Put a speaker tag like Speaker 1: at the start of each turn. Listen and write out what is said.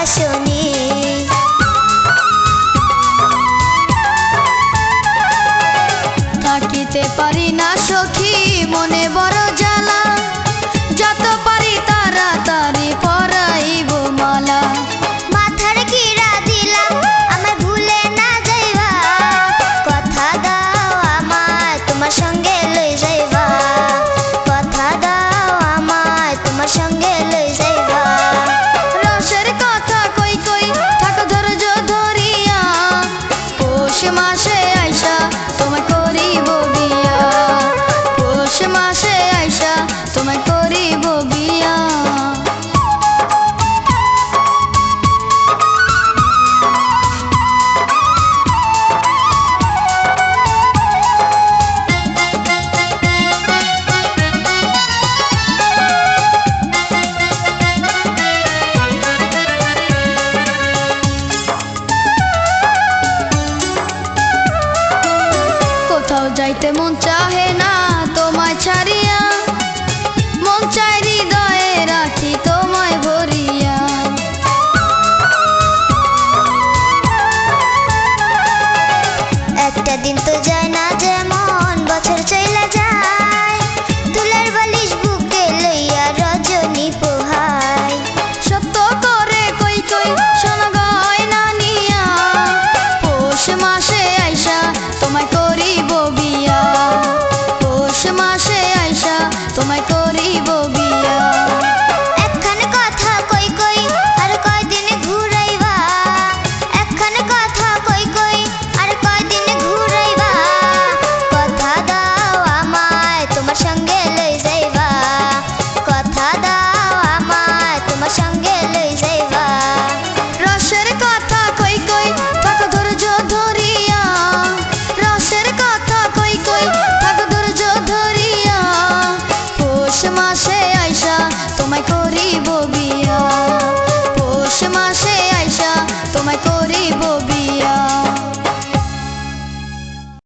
Speaker 1: আসনি।
Speaker 2: থাকিতে পারি না সখী মনে বড় জ্বালা, যত পারি তাড়াতাড়ি পরাইব মালা।
Speaker 1: মাথার কিরা দিলাম আমায় ভুলে না যাইবা, কথা দাও আমায় তোমার সঙ্গে লই যাইবা, কথা দাও আমায় তোমার সঙ্গে লই যাইবা।
Speaker 2: রসের কথা কই কই থাকো ধৈর্য ধরিয়া, পৌষ মাসে আইসা তোমায় করিব বিয়া, পৌষ মাসে আইসা তোমায় করিব বিয়া। কোথাও যাইতে মন চাহে না,